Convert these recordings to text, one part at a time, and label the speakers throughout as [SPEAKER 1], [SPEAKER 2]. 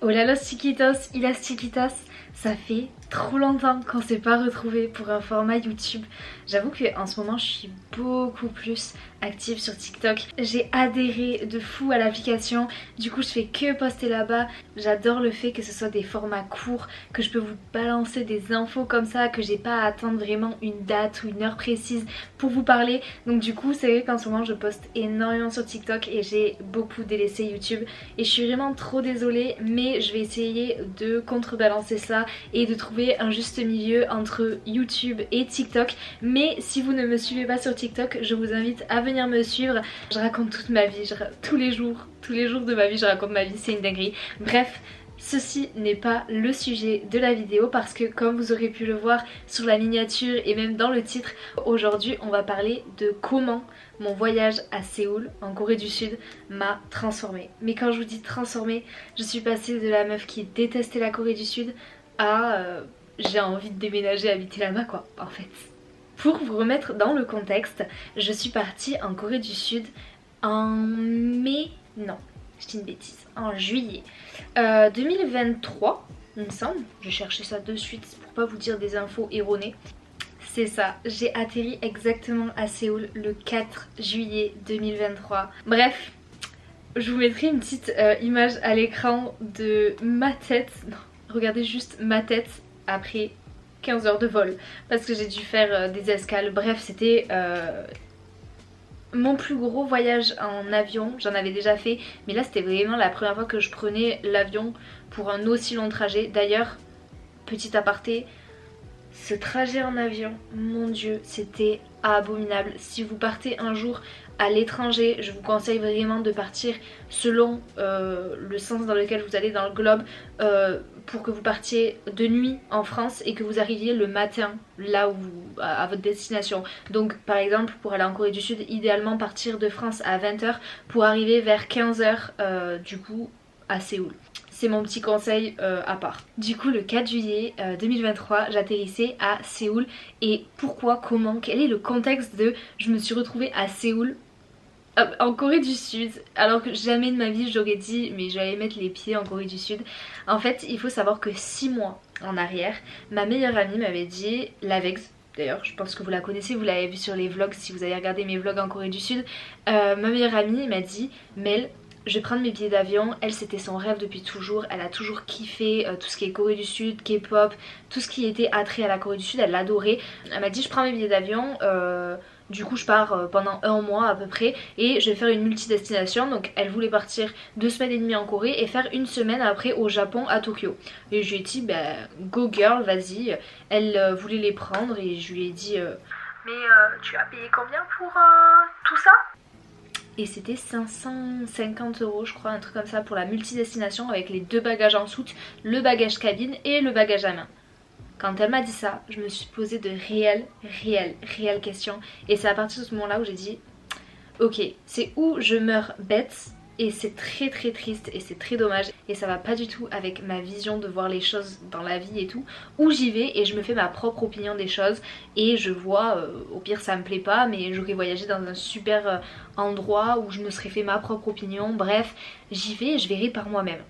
[SPEAKER 1] Hola los chiquitos y las chiquitas, ça fait trop longtemps qu'on s'est pas retrouvés pour un format YouTube. J'avoue qu'en ce moment je suis beaucoup plus active sur TikTok. J'ai adhéré de fou à l'application, du coup je fais que poster là-bas. J'adore le fait que ce soit des formats courts, que je peux vous balancer des infos comme ça, que j'ai pas à attendre vraiment une date ou une heure précise pour vous parler. Donc du coup c'est vrai qu'en ce moment je poste énormément sur TikTok et j'ai beaucoup délaissé YouTube. Et je suis vraiment trop désolée, mais je vais essayer de contrebalancer ça et de trouver un juste milieu entre YouTube et TikTok. Mais si vous ne me suivez pas sur TikTok, je vous invite à venir me suivre. Je raconte toute ma vie, tous les jours de ma vie je raconte ma vie, c'est une dinguerie. Bref, ceci n'est pas le sujet de la vidéo parce que comme vous aurez pu le voir sur la miniature et même dans le titre, aujourd'hui on va parler de comment mon voyage à Séoul en Corée du Sud m'a transformée. Mais quand je vous dis transformée, je suis passée de la meuf qui détestait la Corée du Sud à j'ai envie de déménager, habiter là-bas quoi en fait. Pour vous remettre dans le contexte, je suis partie en Corée du Sud en mai, non, je dis une bêtise, en juillet 2023 il me semble, je cherchais ça de suite pour pas vous dire des infos erronées. C'est ça, j'ai atterri exactement à Séoul le 4 juillet 2023. Bref, je vous mettrai une petite image à l'écran de ma tête, non, regardez juste ma tête après 15 heures de vol parce que j'ai dû faire des escales. Bref, c'était mon plus gros voyage en avion. J'en avais déjà fait, mais là c'était vraiment la première fois que je prenais l'avion pour un aussi long trajet. D'ailleurs, petit aparté, ce trajet en avion, mon dieu, c'était abominable. Si vous partez un jour à l'étranger, je vous conseille vraiment de partir selon le sens dans lequel vous allez dans le globe, pour que vous partiez de nuit en France et que vous arriviez le matin là où à votre destination. Donc par exemple pour aller en Corée du Sud, idéalement partir de France à 20 h pour arriver vers 15 h du coup à Séoul. C'est mon petit conseil à part. Du coup le 4 juillet 2023 j'atterrissais à Séoul. Et pourquoi, comment, quel est le contexte de je me suis retrouvée à Séoul en Corée du Sud, alors que jamais de ma vie j'aurais dit mais j'allais mettre les pieds en Corée du Sud. En fait il faut savoir que 6 mois en arrière, ma meilleure amie m'avait dit, Lavex, d'ailleurs je pense que vous la connaissez, vous l'avez vu sur les vlogs si vous avez regardé mes vlogs en Corée du Sud, ma meilleure amie m'a dit Mel, je vais prendre mes billets d'avion. Elle c'était son rêve depuis toujours, elle a toujours kiffé tout ce qui est Corée du Sud, K-pop, tout ce qui était attrait à la Corée du Sud, elle l'adorait. Elle m'a dit je prends mes billets d'avion, du coup je pars pendant un mois à peu près et je vais faire une multidestination. Donc elle voulait partir 2 semaines et demie en Corée et faire 1 semaine après au Japon à Tokyo. Et je lui ai dit bah go girl vas-y. Elle voulait les prendre et je lui ai dit mais tu as payé combien pour tout ça? Et c'était 550 € je crois, un truc comme ça pour la multidestination avec les 2 bagages en soute, le bagage cabine et le bagage à main. Quand elle m'a dit ça, je me suis posé de réelles questions. Et c'est à partir de ce moment-là où j'ai dit ok, c'est où je meurs bête et c'est très triste et c'est très dommage. Et ça va pas du tout avec ma vision de voir les choses dans la vie et tout. Où j'y vais et je me fais ma propre opinion des choses. Et je vois, au pire ça me plaît pas, mais j'aurais voyagé dans un super endroit où je me serais fait ma propre opinion. Bref, j'y vais et je verrai par moi-même.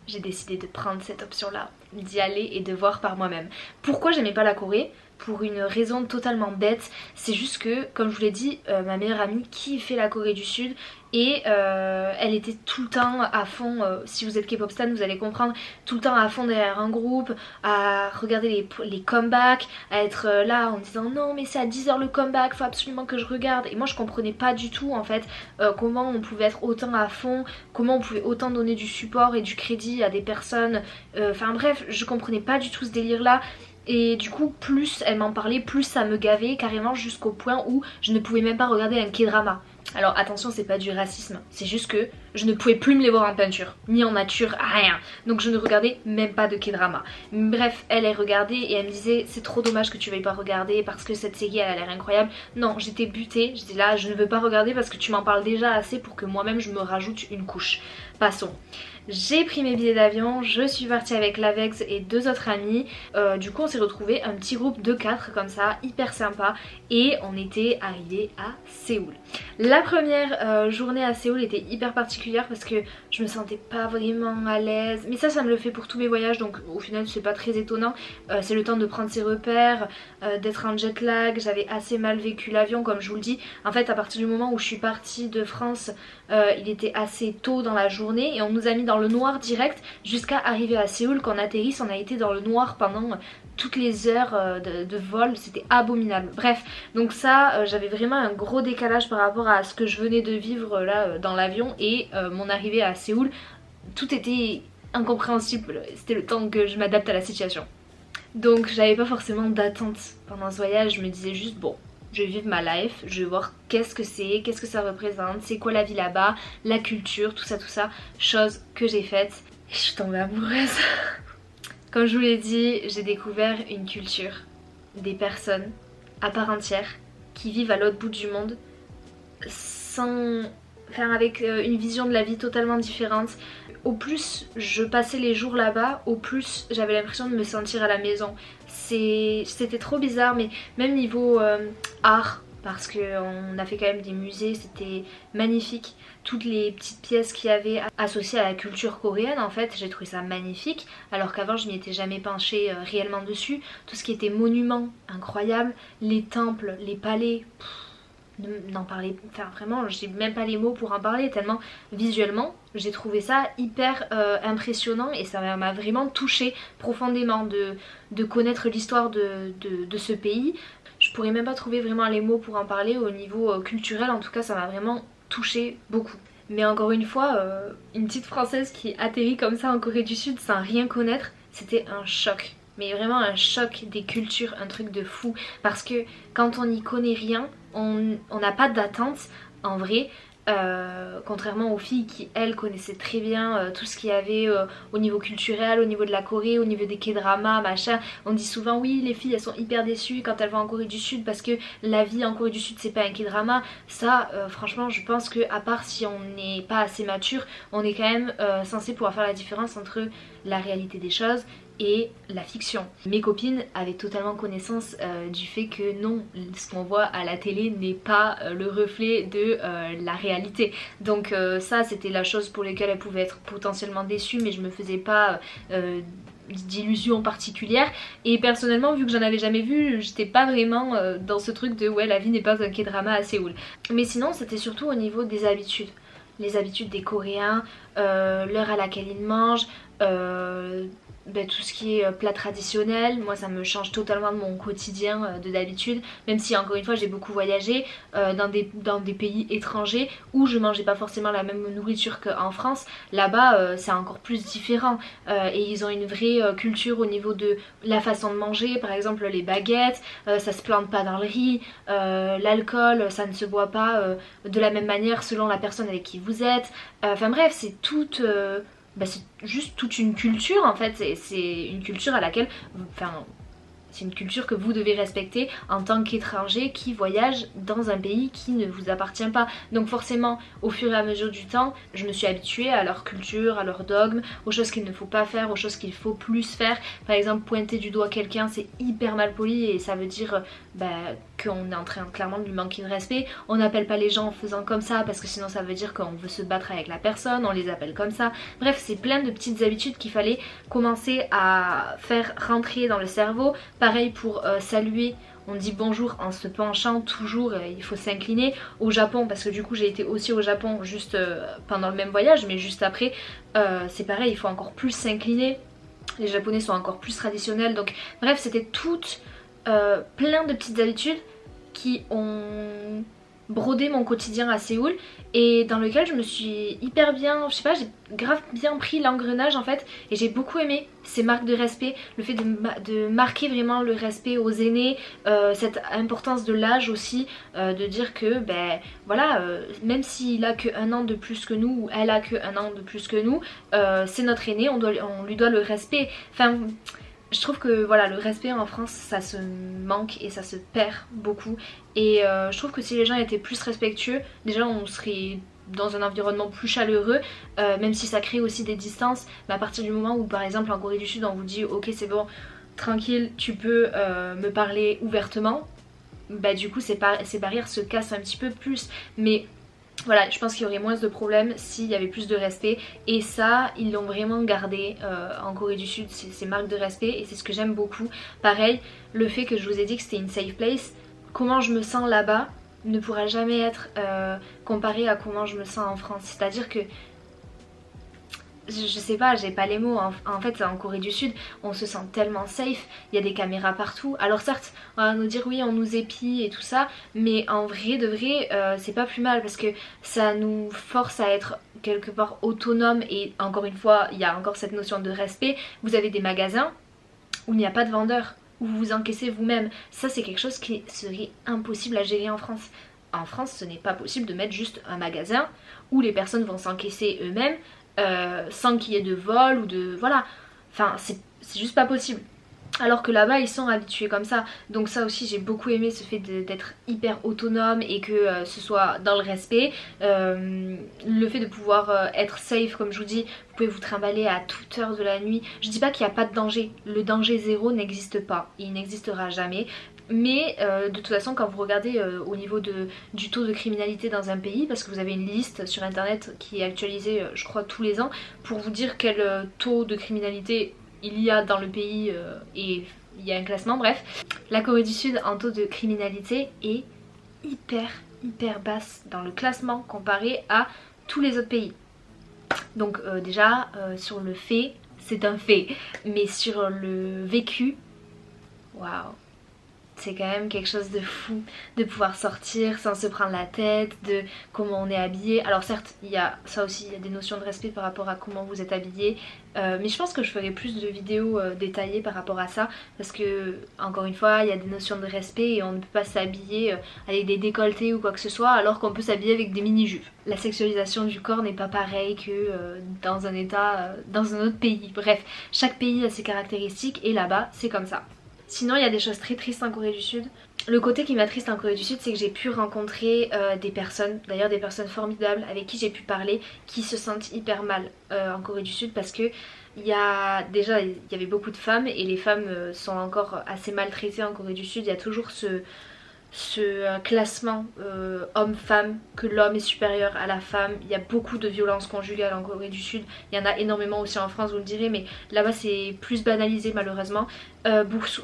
[SPEAKER 1] J'ai décidé de prendre cette option-là, d'y aller et de voir par moi-même. Pourquoi j'aimais pas la Corée? Pour une raison totalement bête, c'est juste que, comme je vous l'ai dit, ma meilleure amie kiffait la Corée du Sud et elle était tout le temps à fond, si vous êtes K-pop stan vous allez comprendre, tout le temps à fond derrière un groupe, à regarder les comebacks, à être là en disant non mais c'est à 10 h le comeback, faut absolument que je regarde. Et moi je comprenais pas du tout en fait comment on pouvait être autant à fond, comment on pouvait autant donner du support et du crédit à des personnes, enfin bref je comprenais pas du tout ce délire là. Et du coup plus elle m'en parlait, plus ça me gavait carrément jusqu'au point où je ne pouvais même pas regarder un K-drama. Alors attention, c'est pas du racisme, c'est juste que je ne pouvais plus me les voir en peinture, ni en nature, rien. Donc je ne regardais même pas de K-drama. Bref, elle regardait et elle me disait c'est trop dommage que tu veuilles pas regarder parce que cette série elle a l'air incroyable. Non, j'étais butée, j'étais là, je ne veux pas regarder parce que tu m'en parles déjà assez pour que moi-même je me rajoute une couche. Passons. J'ai pris mes billets d'avion, je suis partie avec Lavex et 2 autres amis. Du coup on s'est retrouvé un petit groupe de 4 comme ça, hyper sympa. Et on était arrivés à Séoul. La première journée à Séoul était hyper particulière particulière parce que je me sentais pas vraiment à l'aise. Mais ça me le fait pour tous mes voyages, donc au final c'est pas très étonnant. C'est le temps de prendre ses repères, d'être en jet lag. J'avais assez mal vécu l'avion comme je vous le dis. En fait à partir du moment où je suis partie de France, il était assez tôt dans la journée et on nous a mis dans le noir direct jusqu'à arriver à Séoul. Quand on atterrisse, on a été dans le noir pendant toutes les heures de vol, c'était abominable. Bref, donc ça j'avais vraiment un gros décalage par rapport à ce que je venais de vivre là dans l'avion et mon arrivée à Séoul. Tout était incompréhensible, c'était le temps que je m'adapte à la situation. Donc j'avais pas forcément d'attente pendant ce voyage, je me disais juste bon, je vais vivre ma life, je vais voir qu'est-ce que c'est, qu'est-ce que ça représente, c'est quoi la vie là-bas, la culture, tout ça, chose que j'ai faite et je suis tombée amoureuse. Comme je vous l'ai dit, j'ai découvert une culture, des personnes à part entière qui vivent à l'autre bout du monde sans... Enfin, avec une vision de la vie totalement différente. Au plus je passais les jours là-bas, au plus j'avais l'impression de me sentir à la maison. C'était trop bizarre, mais même niveau art, parce qu'on a fait quand même des musées, c'était magnifique. Toutes les petites pièces qu'il y avait associées à la culture coréenne, en fait, j'ai trouvé ça magnifique, alors qu'avant je m'y étais jamais penchée réellement dessus. Tout ce qui était monuments, incroyable, les temples, les palais, n'en parler, enfin vraiment j'ai même pas les mots pour en parler tellement visuellement j'ai trouvé ça hyper impressionnant et ça m'a vraiment touchée profondément de connaître l'histoire de ce pays. Je pourrais même pas trouver vraiment les mots pour en parler au niveau culturel, en tout cas ça m'a vraiment touchée beaucoup. Mais encore une fois, une petite française qui atterrit comme ça en Corée du Sud sans rien connaître, c'était un choc. Mais vraiment un choc des cultures, un truc de fou. Parce que quand on n'y connaît rien, on n'a pas d'attente en vrai. Contrairement aux filles qui elles connaissaient très bien tout ce qu'il y avait au niveau culturel, au niveau de la Corée, au niveau des K-dramas, machin. On dit souvent oui les filles elles sont hyper déçues quand elles vont en Corée du Sud parce que la vie en Corée du Sud c'est pas un K-drama. Ça franchement je pense que à part si on n'est pas assez mature, on est quand même censé pouvoir faire la différence entre la réalité des choses et la fiction. Mes copines avaient totalement connaissance du fait que non, ce qu'on voit à la télé n'est pas le reflet de la réalité. Donc ça c'était la chose pour laquelle elles pouvaient être potentiellement déçues, mais je me faisais pas d'illusions particulières. Et personnellement, vu que j'en avais jamais vu, j'étais pas vraiment dans ce truc de ouais la vie n'est pas un K-drama à Séoul. Mais sinon c'était surtout au niveau des habitudes. Les habitudes des Coréens, l'heure à laquelle ils mangent, tout ce qui est plat traditionnel, moi ça me change totalement de mon quotidien de d'habitude, même si encore une fois j'ai beaucoup voyagé dans des pays étrangers où je mangeais pas forcément la même nourriture qu'en France. Là-bas c'est encore plus différent et ils ont une vraie culture au niveau de la façon de manger, par exemple les baguettes, ça se plante pas dans le riz, l'alcool ça ne se boit pas de la même manière selon la personne avec qui vous êtes, enfin bref c'est toute... c'est juste toute une culture en fait, c'est une culture à laquelle, enfin c'est une culture que vous devez respecter en tant qu'étranger qui voyage dans un pays qui ne vous appartient pas. Donc forcément au fur et à mesure du temps je me suis habituée à leur culture, à leurs dogmes, aux choses qu'il ne faut pas faire, aux choses qu'il faut plus faire. Par exemple pointer du doigt quelqu'un c'est hyper mal poli et ça veut dire qu'on est en train clairement de lui manquer de respect. On n'appelle pas les gens en faisant comme ça parce que sinon ça veut dire qu'on veut se battre avec la personne, on les appelle comme ça. Bref c'est plein de petites habitudes qu'il fallait commencer à faire rentrer dans le cerveau. Pareil pour saluer, on dit bonjour en se penchant toujours, il faut s'incliner. Au Japon, parce que du coup j'ai été aussi au Japon juste pendant le même voyage, mais juste après, c'est pareil, il faut encore plus s'incliner. Les Japonais sont encore plus traditionnels, donc bref c'était toutes plein de petites habitudes qui ont brodé mon quotidien à Séoul et dans lequel je me suis hyper bien, je sais pas, j'ai grave bien pris l'engrenage en fait et j'ai beaucoup aimé ces marques de respect, le fait de marquer vraiment le respect aux aînés, cette importance de l'âge aussi, de dire que voilà, même s'il a que 1 an de plus que nous ou elle a que 1 an de plus que nous, c'est notre aîné, on lui doit le respect. Enfin je trouve que voilà, le respect en France ça se manque et ça se perd beaucoup et je trouve que si les gens étaient plus respectueux, déjà on serait dans un environnement plus chaleureux, même si ça crée aussi des distances, mais à partir du moment où par exemple en Corée du Sud on vous dit ok c'est bon, tranquille, tu peux me parler ouvertement, du coup ces barrières se cassent un petit peu plus. Mais Voilà, je pense qu'il y aurait moins de problèmes s'il y avait plus de respect et ça ils l'ont vraiment gardé en Corée du Sud, ces marques de respect et c'est ce que j'aime beaucoup. Pareil, le fait que je vous ai dit que c'était une safe place, comment je me sens là-bas ne pourra jamais être comparé à comment je me sens en France. C'est-à-dire que je sais pas, j'ai pas les mots. En fait, en Corée du Sud, on se sent tellement safe, il y a des caméras partout. Alors certes, on va nous dire oui, on nous épie et tout ça, mais en vrai de vrai, c'est pas plus mal parce que ça nous force à être quelque part autonome et encore une fois, il y a encore cette notion de respect. Vous avez des magasins où il n'y a pas de vendeur, où vous encaissez vous-même. Ça, c'est quelque chose qui serait impossible à gérer en France. En France, ce n'est pas possible de mettre juste un magasin où les personnes vont s'encaisser eux-mêmes sans qu'il y ait de vol ou de... Voilà. Enfin, c'est juste pas possible. Alors que là-bas, ils sont habitués comme ça. Donc ça aussi, j'ai beaucoup aimé ce fait d'être hyper autonome et que ce soit dans le respect. Le fait de pouvoir être safe, comme je vous dis, vous pouvez vous trimballer à toute heure de la nuit. Je dis pas qu'il n'y a pas de danger. Le danger zéro n'existe pas. Il n'existera jamais. Mais de toute façon, quand vous regardez au niveau du taux de criminalité dans un pays, parce que vous avez une liste sur internet qui est actualisée, je crois, tous les ans, pour vous dire quel taux de criminalité il y a dans le pays et il y a un classement, bref. La Corée du Sud en taux de criminalité est hyper basse dans le classement comparé à tous les autres pays. Donc déjà, sur le fait, c'est un fait, mais sur le vécu, waouh! C'est quand même quelque chose de fou de pouvoir sortir sans se prendre la tête, de comment on est habillé. Alors certes, il y a ça aussi, il y a des notions de respect par rapport à comment vous êtes habillé. Mais je pense que je ferai plus de vidéos détaillées par rapport à ça. Parce que, encore une fois, il y a des notions de respect et on ne peut pas s'habiller avec des décolletés ou quoi que ce soit alors qu'on peut s'habiller avec des mini-jupes. La sexualisation du corps n'est pas pareille que dans un état, dans un autre pays. Bref, chaque pays a ses caractéristiques et là-bas, c'est comme ça. Sinon, il y a des choses très tristes en Corée du Sud. Le côté qui m'attriste en Corée du Sud, c'est que j'ai pu rencontrer des personnes, d'ailleurs des personnes formidables avec qui j'ai pu parler, qui se sentent hyper mal en Corée du Sud parce que il y avait beaucoup de femmes et les femmes sont encore assez maltraitées en Corée du Sud. Il y a toujours ce classement homme-femme, que l'homme est supérieur à la femme. Il y a beaucoup de violences conjugales en Corée du Sud. Il y en a énormément aussi en France, vous le direz, mais là-bas c'est plus banalisé malheureusement.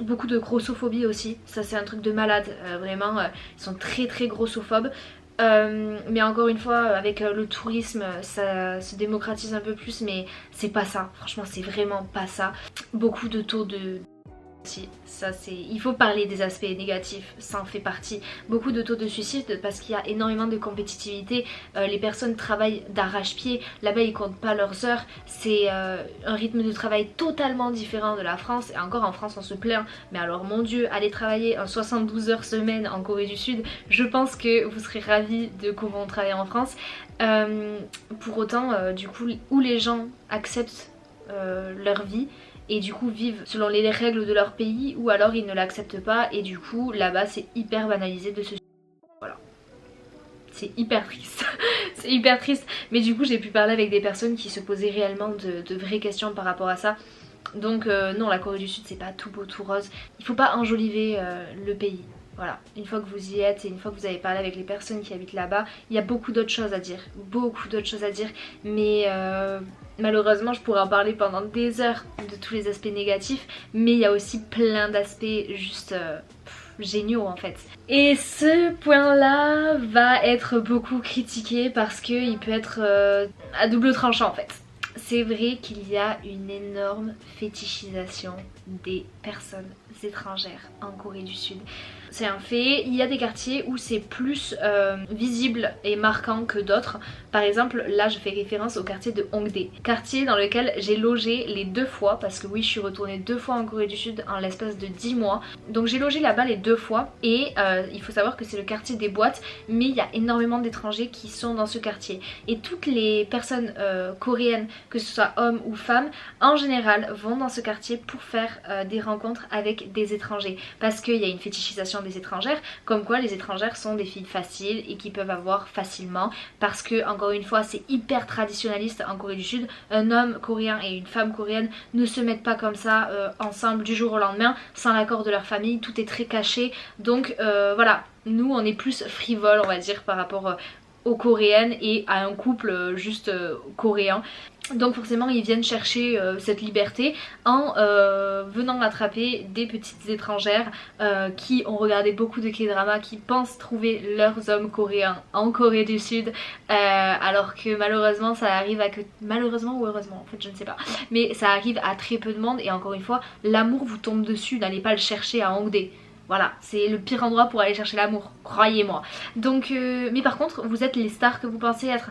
[SPEAKER 1] Beaucoup de grossophobie aussi, ça c'est un truc de malade, vraiment, ils sont très grossophobes. Mais encore une fois, avec le tourisme, ça se démocratise un peu plus, mais c'est pas ça, franchement c'est vraiment pas ça. Beaucoup de taux de... Ça c'est, il faut parler des aspects négatifs, ça en fait partie. Beaucoup de taux de suicide parce qu'il y a énormément de compétitivité, les personnes travaillent d'arrache-pied, là-bas ils comptent pas leurs heures, c'est un rythme de travail totalement différent de la France et encore en France on se plaint, mais alors mon dieu, aller travailler un 72 heures semaine en Corée du Sud, je pense que vous serez ravis de comment on travaille en France. Pour autant, du coup, où les gens acceptent leur vie et du coup vivent selon les règles de leur pays ou alors ils ne l'acceptent pas et du coup là-bas c'est hyper banalisé de se... Voilà. C'est hyper triste. C'est hyper triste. Mais du coup j'ai pu parler avec des personnes qui se posaient réellement de vraies questions par rapport à ça. Donc non, la Corée du Sud c'est pas tout beau tout rose. Il faut pas enjoliver le pays. Voilà, une fois que vous y êtes et une fois que vous avez parlé avec les personnes qui habitent là-bas, il y a beaucoup d'autres choses à dire. Beaucoup d'autres choses à dire. Mais malheureusement je pourrais en parler pendant des heures de tous les aspects négatifs. Mais il y a aussi plein d'aspects juste géniaux en fait. Et ce point là va être beaucoup critiqué parce qu'il peut être à double tranchant en fait. C'est vrai qu'il y a une énorme fétichisation des personnes étrangères en Corée du Sud. C'est un fait, il y a des quartiers où c'est plus visible et marquant que d'autres. Par exemple, là je fais référence au quartier de Hongdae, quartier dans lequel j'ai logé les 2 fois, parce que oui je suis retournée 2 fois en Corée du Sud en l'espace de 10 mois. Donc j'ai logé là-bas les 2 fois et il faut savoir que c'est le quartier des boîtes, mais il y a énormément d'étrangers qui sont dans ce quartier. Et toutes les personnes coréennes, que ce soit hommes ou femmes, en général vont dans ce quartier pour faire des rencontres avec des étrangers, parce qu'il y a une fétichisation des étrangères, comme quoi les étrangères sont des filles faciles et qui peuvent avoir facilement, parce que encore une fois c'est hyper traditionnaliste en Corée du Sud. Un homme coréen et une femme coréenne ne se mettent pas comme ça ensemble du jour au lendemain sans l'accord de leur famille, tout est très caché. Donc voilà, nous on est plus frivole on va dire par rapport aux coréennes et à un couple juste coréen. Donc forcément ils viennent chercher cette liberté en venant attraper des petites étrangères qui ont regardé beaucoup de K-drama, qui pensent trouver leurs hommes coréens en Corée du Sud, alors que malheureusement ça arrive à que... Malheureusement ou heureusement en fait je ne sais pas, mais ça arrive à très peu de monde et encore une fois l'amour vous tombe dessus, n'allez pas le chercher à Hongdae. Voilà, c'est le pire endroit pour aller chercher l'amour, croyez-moi. Donc, mais par contre, vous êtes les stars que vous pensez être.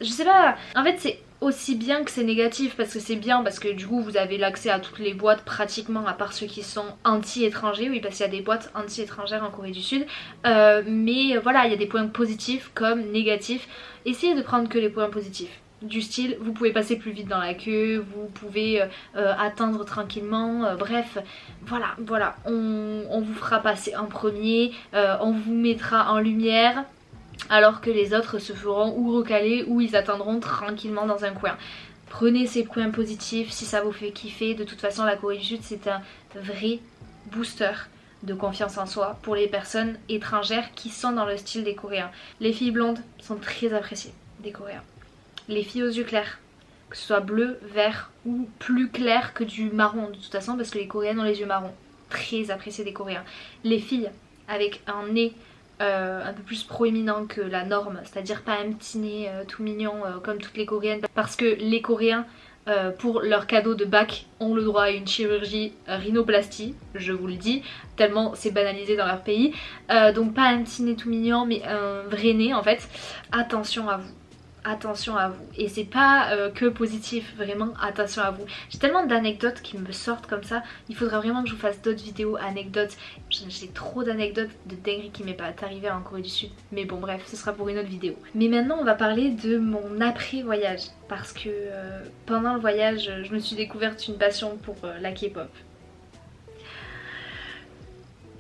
[SPEAKER 1] Je sais pas, en fait c'est aussi bien que c'est négatif parce que c'est bien parce que du coup vous avez l'accès à toutes les boîtes pratiquement à part ceux qui sont anti-étrangers, oui parce qu'il y a des boîtes anti-étrangères en Corée du Sud, mais voilà il y a des points positifs comme négatifs, essayez de prendre que les points positifs. Du style, vous pouvez passer plus vite dans la queue, vous pouvez attendre tranquillement, bref, voilà, on vous fera passer en premier, on vous mettra en lumière, alors que les autres se feront ou recaler ou ils attendront tranquillement dans un coin. Prenez ces points positifs si ça vous fait kiffer, de toute façon la Corée du Sud c'est un vrai booster de confiance en soi pour les personnes étrangères qui sont dans le style des Coréens. Les filles blondes sont très appréciées des Coréens. Les filles aux yeux clairs, que ce soit bleu, vert ou plus clair que du marron de toute façon parce que les Coréennes ont les yeux marrons, très appréciées des Coréens. Les filles avec un nez un peu plus proéminent que la norme, c'est-à-dire pas un petit nez tout mignon comme toutes les Coréennes, parce que les Coréens pour leur cadeau de bac ont le droit à une chirurgie rhinoplastie, je vous le dis, tellement c'est banalisé dans leur pays, donc pas un petit nez tout mignon mais un vrai nez en fait. Attention à vous. Attention à vous, et c'est pas que positif, vraiment attention à vous. J'ai tellement d'anecdotes qui me sortent comme ça, il faudra vraiment que je vous fasse d'autres vidéos anecdotes. J'ai trop d'anecdotes de dingueries qui m'est pas arrivé en Corée du Sud, mais bon bref, ce sera pour une autre vidéo. Mais maintenant on va parler de mon après voyage, parce que pendant le voyage je me suis découverte une passion pour la K-pop.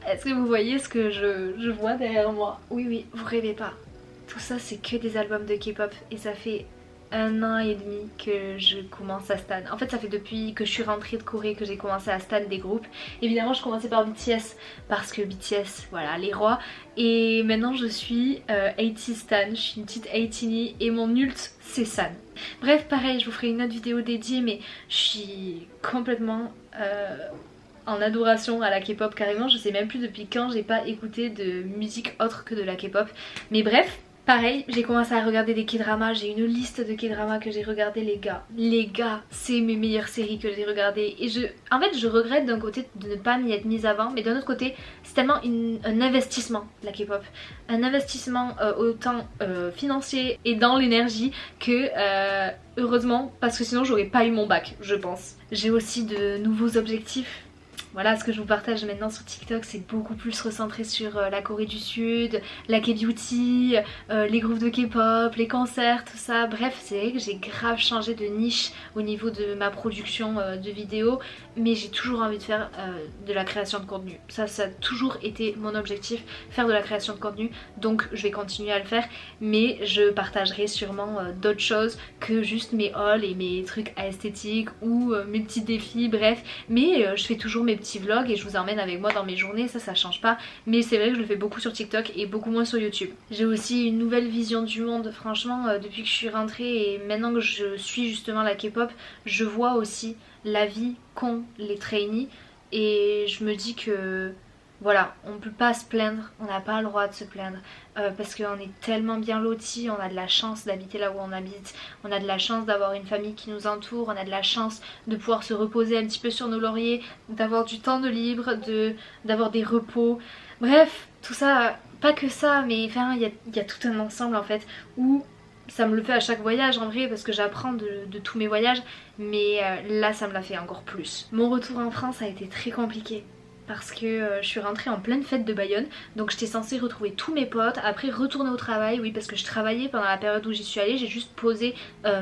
[SPEAKER 1] Est-ce que vous voyez ce que je vois derrière moi? Oui, vous rêvez pas. Tout ça c'est que des albums de K-pop et ça fait 1 an et demi que je commence à stan. En fait ça fait depuis que je suis rentrée de Corée que j'ai commencé à stan des groupes. Évidemment je commençais par BTS parce que BTS, voilà, les rois. Et maintenant je suis 80 stan, je suis une petite 80 et mon ult c'est San. Bref pareil je vous ferai une autre vidéo dédiée mais je suis complètement... en adoration à la K-pop carrément, je sais même plus depuis quand j'ai pas écouté de musique autre que de la K-pop. Mais bref, pareil, j'ai commencé à regarder des K-dramas, j'ai une liste de K-dramas que j'ai regardé les gars. Les gars, c'est mes meilleures séries que j'ai regardées et en fait je regrette d'un côté de ne pas m'y être mise avant, mais d'un autre côté c'est tellement un investissement la K-pop. Un investissement autant financier et dans l'énergie que heureusement, parce que sinon j'aurais pas eu mon bac je pense. J'ai aussi de nouveaux objectifs. Voilà, ce que je vous partage maintenant sur TikTok, c'est beaucoup plus recentré sur la Corée du Sud, la K-beauty, les groupes de K-pop, les concerts, tout ça. Bref, c'est vrai que j'ai grave changé de niche au niveau de ma production de vidéos, mais j'ai toujours envie de faire de la création de contenu. Ça a toujours été mon objectif, faire de la création de contenu, donc je vais continuer à le faire, mais je partagerai sûrement d'autres choses que juste mes hauls et mes trucs esthétiques ou mes petits défis, bref. Mais je fais toujours mes petits vlogs et je vous emmène avec moi dans mes journées, ça change pas, mais c'est vrai que je le fais beaucoup sur TikTok et beaucoup moins sur YouTube. J'ai aussi une nouvelle vision du monde, franchement depuis que je suis rentrée et maintenant que je suis justement la K-pop, je vois aussi la vie qu'ont les trainees et je me dis que voilà, on peut pas se plaindre, on n'a pas le droit de se plaindre parce qu'on est tellement bien lotis, on a de la chance d'habiter là où on habite, on a de la chance d'avoir une famille qui nous entoure, on a de la chance de pouvoir se reposer un petit peu sur nos lauriers, d'avoir du temps de libre, d'avoir des repos, bref, tout ça, pas que ça, mais enfin il y a tout un ensemble en fait où ça me le fait à chaque voyage en vrai parce que j'apprends de tous mes voyages, mais là ça me l'a fait encore plus. Mon retour en France a été très compliqué parce que je suis rentrée en pleine fête de Bayonne, donc j'étais censée retrouver tous mes potes, après retourner au travail, oui parce que je travaillais pendant la période où j'y suis allée, j'ai juste posé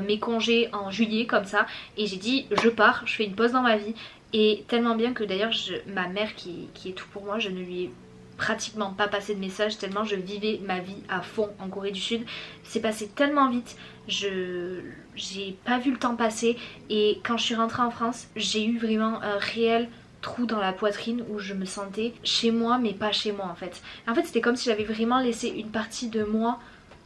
[SPEAKER 1] mes congés en juillet comme ça et j'ai dit je pars, je fais une pause dans ma vie, et tellement bien que d'ailleurs ma mère qui est tout pour moi, je ne lui ai pratiquement pas passé de message tellement je vivais ma vie à fond en Corée du Sud. C'est passé tellement vite, j'ai pas vu le temps passer et quand je suis rentrée en France j'ai eu vraiment un réel trou dans la poitrine où je me sentais chez moi mais pas chez moi en fait. En fait c'était comme si j'avais vraiment laissé une partie de moi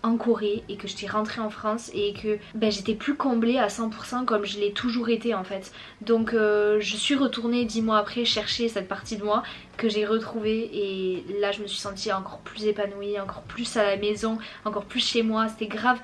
[SPEAKER 1] en Corée et que j'étais rentrée en France et que j'étais plus comblée à 100% comme je l'ai toujours été en fait. Donc je suis retournée 10 mois après chercher cette partie de moi que j'ai retrouvée et là je me suis sentie encore plus épanouie, encore plus à la maison, encore plus chez moi. C'était grave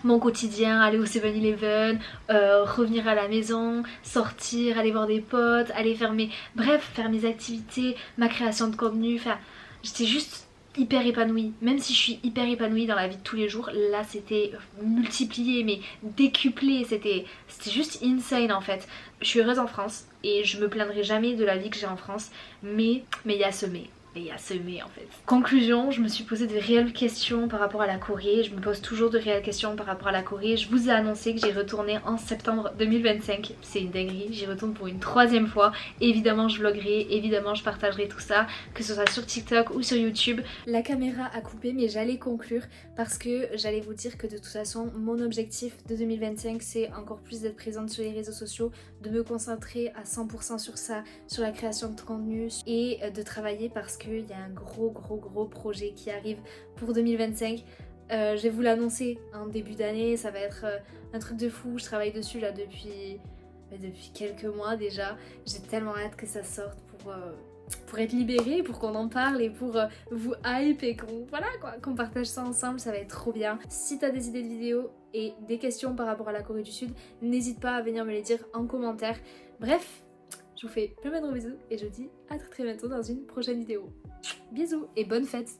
[SPEAKER 1] mon quotidien, aller au 7-Eleven, revenir à la maison, sortir, aller voir des potes, aller faire mes activités, ma création de contenu, enfin j'étais juste hyper épanouie. Même si je suis hyper épanouie dans la vie de tous les jours, là c'était multiplié mais décuplé, c'était juste insane en fait. Je suis heureuse en France et je me plaindrai jamais de la vie que j'ai en France, mais il y a ce mais. Et il y a semé en fait. Conclusion, je me suis posé de réelles questions par rapport à la Corée. Je me pose toujours de réelles questions par rapport à la Corée. Je vous ai annoncé que j'y retournais en septembre 2025. C'est une dinguerie, j'y retourne pour une 3e fois. Évidemment je vloguerai, évidemment je partagerai tout ça, que ce soit sur TikTok ou sur YouTube. La caméra a coupé mais j'allais conclure parce que j'allais vous dire que de toute façon mon objectif de 2025 c'est encore plus d'être présente sur les réseaux sociaux, de me concentrer à 100% sur ça, sur la création de contenu et de travailler parce qu'il y a un gros projet qui arrive pour 2025. Je vais vous l'annoncer en début d'année, ça va être un truc de fou, je travaille dessus là depuis quelques mois déjà. J'ai tellement hâte que ça sorte pour être libérée, pour qu'on en parle et pour vous hype et qu'on partage ça ensemble, ça va être trop bien. Si t'as des idées de vidéos et des questions par rapport à la Corée du Sud, n'hésite pas à venir me les dire en commentaire. Bref, je vous fais plein de gros bisous et je vous dis à très bientôt dans une prochaine vidéo. Bisous et bonnes fêtes!